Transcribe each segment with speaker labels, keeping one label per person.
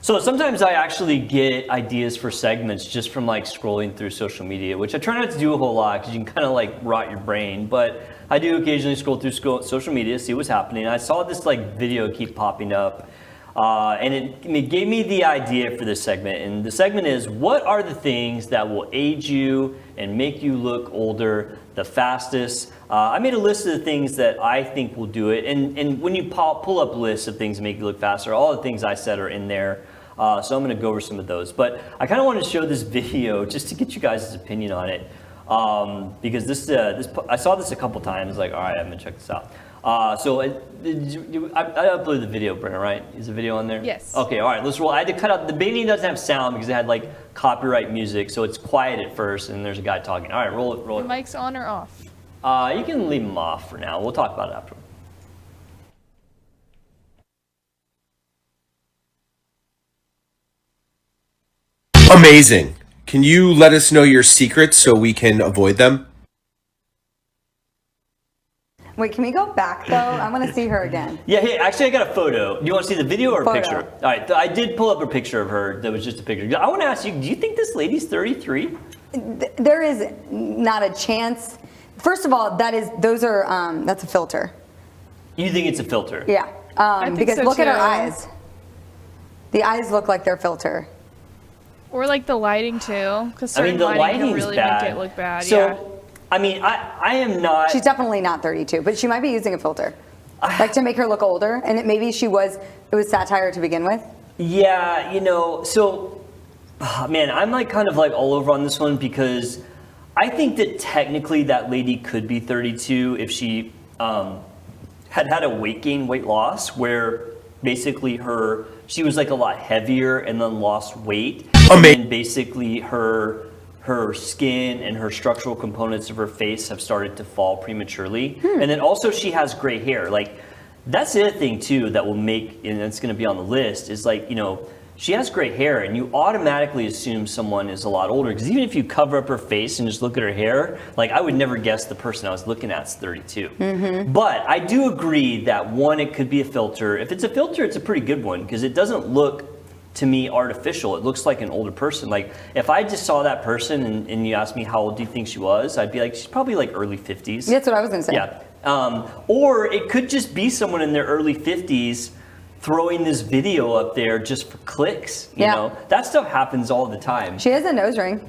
Speaker 1: So sometimes I actually get ideas for segments just from like scrolling through social media, which I try not to do a whole lot because you can kind of like rot your brain. But I do occasionally scroll through social media, see what's happening. I saw this like video keep popping up, and it gave me the idea for this segment. And the segment is, what are the things that will age you and make you look older the fastest? I made a list of the things that I think will do it. And when you pull up lists of things that make you look faster, all the things I said are in there. So I'm going to go over some of those. But I kind of wanted to show this video just to get you guys' opinion on it. Because I saw this a couple times, like, all right, I'm going to check this out. So I uploaded the video, Brena, right? Is the video on there?
Speaker 2: Yes.
Speaker 1: Okay, all right, let's roll. I had to cut out, the beginning doesn't have sound because it had like copyright music, so it's quiet at first and there's a guy talking. All right, roll it.
Speaker 2: The mic's on or off?
Speaker 1: You can leave them off for now. We'll talk about it after.
Speaker 3: Amazing. Can you let us know your secrets so we can avoid them?
Speaker 4: Wait, can we go back though? I want to see her again.
Speaker 1: Yeah, hey, actually I got a photo. Do you want to see the video or a
Speaker 4: Photo.
Speaker 1: picture? All right, I did pull up a picture of her that was just a picture. I want to ask you, do you think this lady's 33?
Speaker 4: There is not a chance. First of all, that's a filter.
Speaker 1: You think it's a filter?
Speaker 4: Yeah,
Speaker 2: think
Speaker 4: because
Speaker 2: so
Speaker 4: look at her
Speaker 2: too.
Speaker 4: eyes. The eyes look like they're filter.
Speaker 2: Or like the lighting too, because
Speaker 1: I mean,
Speaker 2: certain
Speaker 1: the
Speaker 2: lighting can
Speaker 1: lighting's
Speaker 2: really
Speaker 1: bad.
Speaker 2: make it look bad.
Speaker 1: So,
Speaker 2: Yeah.
Speaker 1: I mean, I am not.
Speaker 4: She's definitely not 32, but she might be using a filter, like to make her look older. And maybe it was satire to begin with.
Speaker 1: Yeah, so, man, I'm like kind of like all over on this one because I think that technically that lady could be 32 if she had a weight gain, weight loss, where basically she was like a lot heavier and then lost weight. And basically her skin and her structural components of her face have started to fall prematurely. And then also she has gray hair. Like, that's the other thing too that will make, and it's going to be on the list, is like, she has gray hair and you automatically assume someone is a lot older, because even if you cover up her face and just look at her hair, like, I would never guess the person I was looking at is 32. But I do agree that one, it could be a filter. If it's a filter, it's a pretty good one because it doesn't look, to me, artificial. It looks like an older person. Like, if I just saw that person and you asked me how old do you think she was, I'd be like, she's probably like early 50s.
Speaker 4: That's what I was gonna say.
Speaker 1: Yeah. Or it could just be someone in their early 50s throwing this video up there just for clicks. You know? That stuff happens all the time.
Speaker 4: She has a nose ring.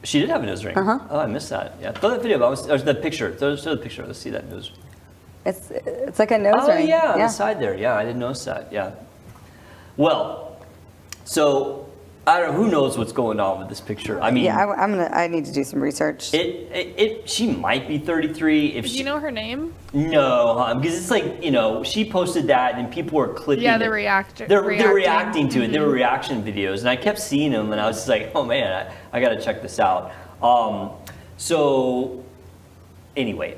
Speaker 1: She did have a nose ring. Oh, I missed that. Yeah, throw that video. Or the picture. Throw the picture. Let's see that nose.
Speaker 4: It's like a nose ring.
Speaker 1: Oh yeah, on the side there. Yeah, I didn't notice that. Yeah. Well, so I don't know. Who knows what's going on with this picture? I mean,
Speaker 4: yeah, I need to do some research.
Speaker 1: She might be 33. If
Speaker 2: Do you know her name?
Speaker 1: No, because it's like, she posted that and people were clicking.
Speaker 2: Yeah,
Speaker 1: they're reacting to it. They were reaction videos, and I kept seeing them, and I was just like, oh man, I got to check this out. So anyway,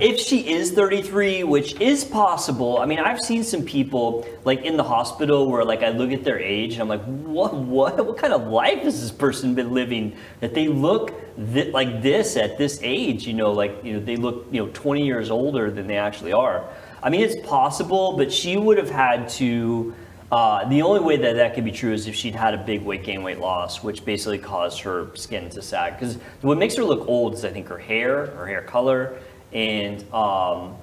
Speaker 1: if she is 33, which is possible, I mean, I've seen some people like in the hospital where like I look at their age and I'm like, what kind of life has this person been living that they look like this at this age? They look 20 years older than they actually are. I mean, it's possible, but she would have had to. The only way that could be true is if she'd had a big weight gain, weight loss, which basically caused her skin to sag. Because what makes her look old is, I think, her hair color, and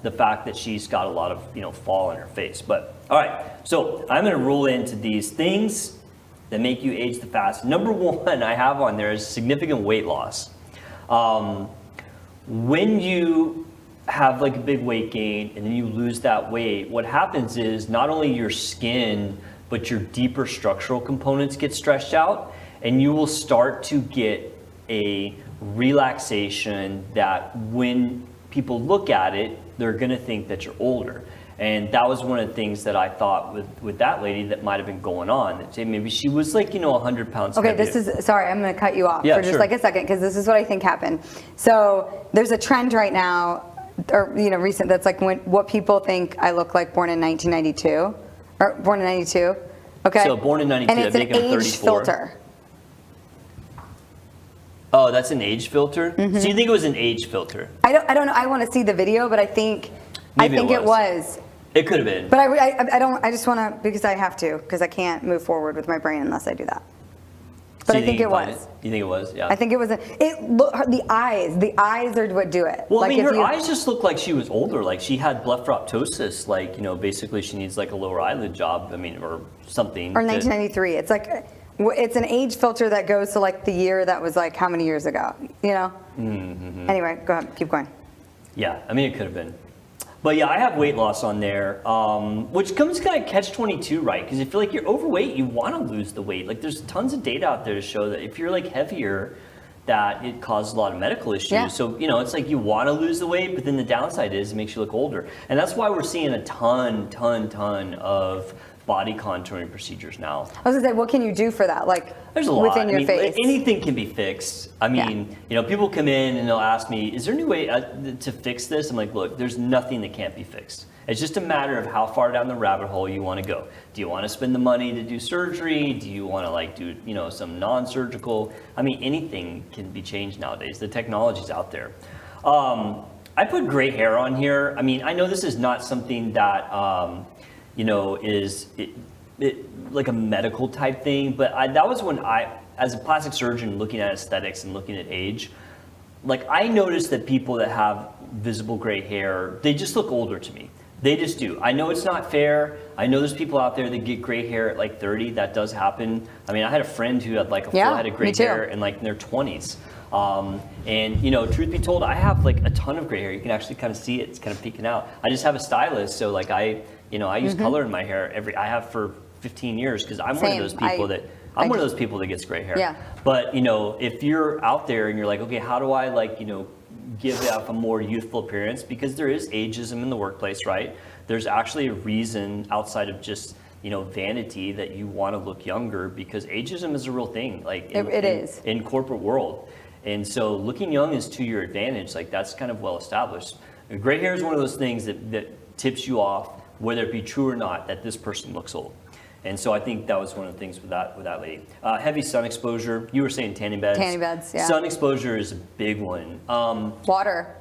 Speaker 1: the fact that she's got a lot of fall in her face. But all right, so I'm going to roll into these things that make you age the fastest. Number one I have on there is significant weight loss. When you have like a big weight gain and then you lose that weight, what happens is not only your skin, but your deeper structural components get stretched out, and you will start to get a relaxation that when people look at it, they're gonna think that you're older. And that was one of the things that I thought with that lady that might have been going on. That maybe she was like, 100 pounds
Speaker 4: Okay,
Speaker 1: heavier.
Speaker 4: sorry, I'm gonna cut you off for just like a second, because this is what I think happened. So there's a trend right now, or recent, that's like what people think I look like born in 1992 or born in 92. Okay.
Speaker 1: So born in 92,
Speaker 4: and it's
Speaker 1: that
Speaker 4: an
Speaker 1: make him
Speaker 4: age
Speaker 1: 34.
Speaker 4: filter.
Speaker 1: Oh, that's an age filter? So you think it was an age filter?
Speaker 4: I don't know. I want to see the video, but I think
Speaker 1: Maybe
Speaker 4: it was.
Speaker 1: It could have been.
Speaker 4: But I don't. I just want to, because I have to, because I can't move forward with my brain unless I do that. But
Speaker 1: So
Speaker 4: I think it was.
Speaker 1: You think it was? Yeah.
Speaker 4: I think it was. The eyes are what do it.
Speaker 1: Well,
Speaker 4: like
Speaker 1: I mean,
Speaker 4: if
Speaker 1: her
Speaker 4: you,
Speaker 1: eyes just looked like she was older. Like she had blepharoptosis. Like, basically she needs like a lower eyelid job. I mean, or something.
Speaker 4: Or 1993. It's like, it's an age filter that goes to like the year that was like how many years ago,
Speaker 1: Mm-hmm.
Speaker 4: Anyway, go ahead, keep going.
Speaker 1: Yeah, I mean, it could have been. But yeah, I have weight loss on there, which comes kind of catch-22, right? Because if you're like you're overweight, you want to lose the weight. Like there's tons of data out there to show that if you're like heavier, that it causes a lot of medical issues.
Speaker 4: Yeah.
Speaker 1: So, it's like you want to lose the weight, but then the downside is it makes you look older. And that's why we're seeing a ton of body contouring procedures now.
Speaker 4: I was gonna say, what can you do for that? Like,
Speaker 1: There's a lot.
Speaker 4: within your face.
Speaker 1: Anything can be fixed. I mean, people come in and they'll ask me, is there a new way to fix this? I'm like, look, there's nothing that can't be fixed. It's just a matter of how far down the rabbit hole you want to go. Do you want to spend the money to do surgery? Do you want to do, some non-surgical? I mean, anything can be changed nowadays. The technology's out there. I put gray hair on here. I mean, I know this is not something that, is like a medical type thing, but that was when as a plastic surgeon looking at aesthetics and looking at age, like I noticed that people that have visible gray hair, they just look older to me. They just do. I know it's not fair. I know there's people out there that get gray hair at like 30. That does happen. I mean, I had a friend who had like a full head of gray hair in like in their 20s. And truth be told, I have like a ton of gray hair. You can actually kind of see it. It's kind of peeking out. I just have a stylist, so like I use color in my hair I have for 15 years because I'm one of those people that gets gray hair.
Speaker 4: Yeah.
Speaker 1: But if you're out there and you're like, okay, how do I give off a more youthful appearance? Because there is ageism in the workplace, right? There's actually a reason outside of just vanity that you want to look younger, because ageism is a real thing. Like
Speaker 4: it is
Speaker 1: in corporate world. And so looking young is to your advantage. Like that's kind of well established. And gray hair is one of those things that tips you off, whether it be true or not, that this person looks old. And so I think that was one of the things with that lady. Heavy sun exposure. You were saying tanning beds.
Speaker 4: Tanning beds, yeah.
Speaker 1: Sun exposure is a big one.
Speaker 4: Water.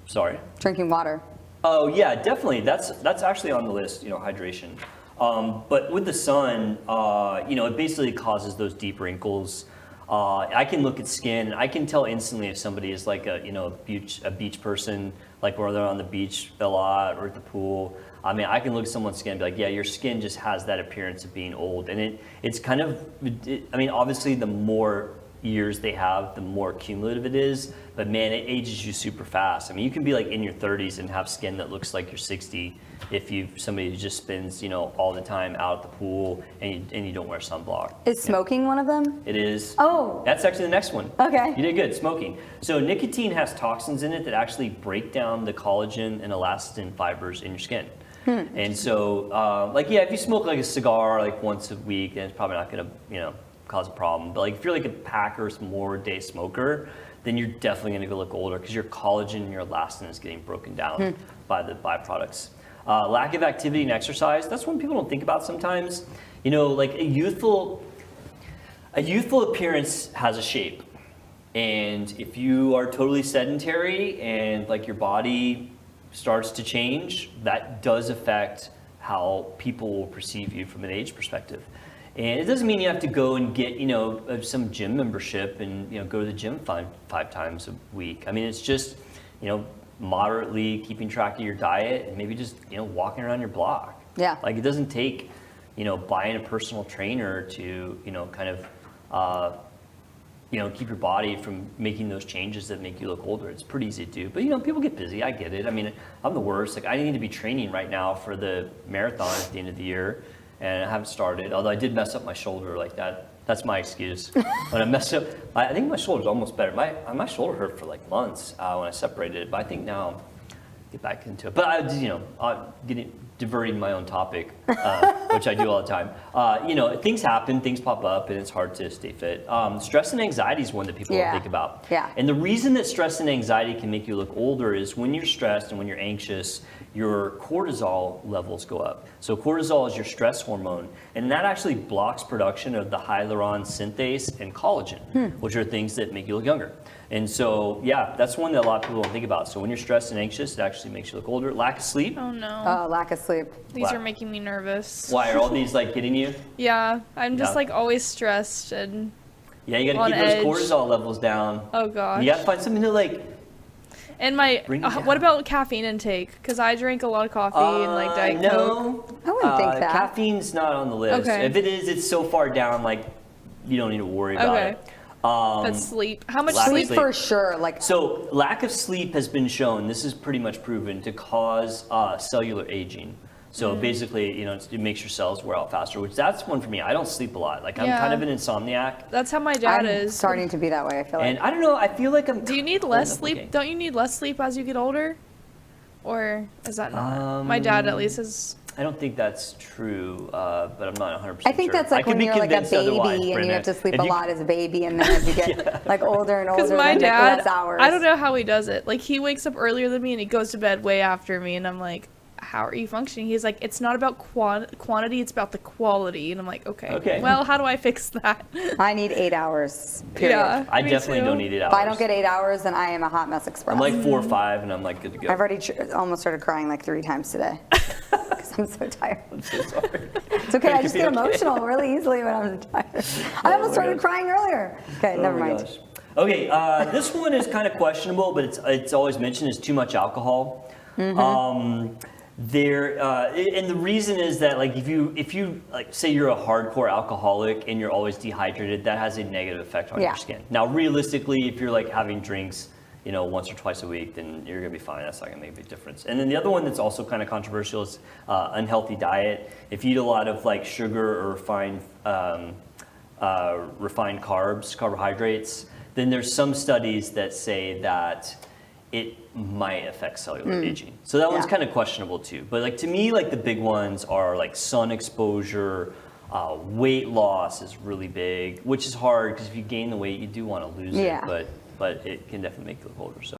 Speaker 1: Sorry?
Speaker 4: Drinking water.
Speaker 1: Oh yeah, definitely. That's actually on the list. Hydration. But with the sun, it basically causes those deep wrinkles. I can look at skin and I can tell instantly if somebody is like a beach person, like where they're on the beach a lot or at the pool. I mean, I can look at someone's skin and be like, yeah, your skin just has that appearance of being old. And it's kind of, obviously the more years they have, the more cumulative it is, but man, it ages you super fast. I mean, you can be like in your 30s and have skin that looks like you're 60 if somebody who just spends, all the time out at the pool and you don't wear sunblock.
Speaker 4: Is smoking one of them?
Speaker 1: It is.
Speaker 4: Oh.
Speaker 1: That's actually the next one.
Speaker 4: Okay.
Speaker 1: You did good, smoking. So nicotine has toxins in it that actually break down the collagen and elastin fibers in your skin. And so, if you smoke like a cigar like once a week, then it's probably not going to, cause a problem. But like if you're like a pack or more day smoker, then you're definitely going to go look older because your collagen and your elastin is getting broken down by the byproducts. Lack of activity and exercise, that's one people don't think about sometimes. Like a youthful appearance has a shape. And if you are totally sedentary and like your body starts to change, that does affect how people will perceive you from an age perspective. And it doesn't mean you have to go and get, some gym membership and, go to the gym five times a week. I mean, it's just, moderately keeping track of your diet and maybe just, walking around your block.
Speaker 4: Yeah.
Speaker 1: Like it doesn't take, buying a personal trainer to, kind of, keep your body from making those changes that make you look older. It's pretty easy to do. But, people get busy. I get it. I mean, I'm the worst. Like I need to be training right now for the marathon at the end of the year. And I haven't started, although I did mess up my shoulder like that. That's my excuse. When I messed up, I think my shoulder's almost better. My shoulder hurt for like months when I separated it, but I think now I'll get back into it. But I'm diverting my own topic, which I do all the time. Things happen, things pop up, and it's hard to stay fit. Stress and anxiety is one that people don't think about.
Speaker 4: Yeah.
Speaker 1: And the reason that stress and anxiety can make you look older is when you're stressed and when you're anxious, your cortisol levels go up. So cortisol is your stress hormone, and that actually blocks production of the hyaluron synthase and collagen, which are things that make you look younger. And so, yeah, that's one that a lot of people don't think about. So when you're stressed and anxious, it actually makes you look older. Lack of sleep.
Speaker 2: Oh no.
Speaker 4: Lack of sleep.
Speaker 2: These are making me nervous.
Speaker 1: Why are all these like hitting you?
Speaker 2: Yeah, I'm just
Speaker 1: Yeah.
Speaker 2: like always stressed and
Speaker 1: Yeah, you got to
Speaker 2: On
Speaker 1: keep
Speaker 2: edge.
Speaker 1: those cortisol levels down.
Speaker 2: oh gosh.
Speaker 1: You got to find something to like.
Speaker 2: And my
Speaker 1: Bring it
Speaker 2: what
Speaker 1: down.
Speaker 2: about caffeine intake? Because I drink a lot of coffee and like Diet Coke.
Speaker 1: No,
Speaker 4: I wouldn't think that.
Speaker 1: Caffeine's not on the list.
Speaker 2: Okay.
Speaker 1: If it is, it's so far down, like you don't need to worry about
Speaker 2: Okay.
Speaker 1: it.
Speaker 2: But sleep. How much
Speaker 1: lack of
Speaker 2: sleep?
Speaker 4: Sleep for sure. Like
Speaker 1: So lack of sleep has been shown, this is pretty much proven, to cause cellular aging. So basically, it makes your cells wear out faster, which that's one for me. I don't sleep a lot. Like I'm
Speaker 2: Yeah.
Speaker 1: kind of an insomniac.
Speaker 2: That's how my dad
Speaker 4: I'm
Speaker 2: is.
Speaker 4: starting to be that way. I feel like.
Speaker 1: And I don't know, I feel like I'm...
Speaker 2: Do you need less sleep? Don't you need less sleep as you get older? Or is that not? My dad at least is.
Speaker 1: I don't think that's true, but I'm not 100%
Speaker 4: I think
Speaker 1: sure.
Speaker 4: that's like
Speaker 1: I could
Speaker 4: when
Speaker 1: be
Speaker 4: you're like a
Speaker 1: convinced otherwise,
Speaker 4: baby and you
Speaker 1: Brena.
Speaker 4: have to sleep
Speaker 1: If
Speaker 4: a
Speaker 1: you-
Speaker 4: lot as a baby, and then as you get like older and older,
Speaker 2: Because my
Speaker 4: then you get
Speaker 2: dad,
Speaker 4: less hours.
Speaker 2: I don't know how he does it. Like he wakes up earlier than me and he goes to bed way after me, and I'm like, how are you functioning? He's like, it's not about quantity, it's about the quality. And I'm like, okay. Well, how do I fix that?
Speaker 4: I need 8 hours. Period.
Speaker 2: Yeah.
Speaker 1: I
Speaker 2: me
Speaker 1: definitely
Speaker 2: too.
Speaker 1: don't need 8 hours.
Speaker 4: If I don't get 8 hours, then I am a hot mess express.
Speaker 1: I'm like 4 or 5, and I'm like good to go.
Speaker 4: I've already almost started crying like 3 times today because I'm so tired.
Speaker 1: I'm so sorry.
Speaker 4: It's okay. I just get
Speaker 1: Okay.
Speaker 4: emotional really easily when I'm tired. I almost
Speaker 1: my
Speaker 4: started
Speaker 1: gosh.
Speaker 4: crying earlier. Okay, never
Speaker 1: Oh my
Speaker 4: mind.
Speaker 1: gosh. Okay, this one is kind of questionable, but it's always mentioned is too much alcohol. And the reason is that like if you like say you're a hardcore alcoholic and you're always dehydrated, that has a negative effect on
Speaker 4: Yeah.
Speaker 1: your skin. Now, realistically, if you're like having drinks, once or twice a week, then you're gonna be fine. That's not gonna make a big difference. And then the other one that's also kind of controversial is unhealthy diet. If you eat a lot of like sugar or refined carbs, carbohydrates, then there's some studies that say that it might affect cellular aging. So that one's
Speaker 4: Yeah.
Speaker 1: kind of questionable too. But like to me, like the big ones are like sun exposure, weight loss is really big, which is hard because if you gain the weight, you do want to lose
Speaker 4: Yeah.
Speaker 1: it. But it can definitely make you look older. So.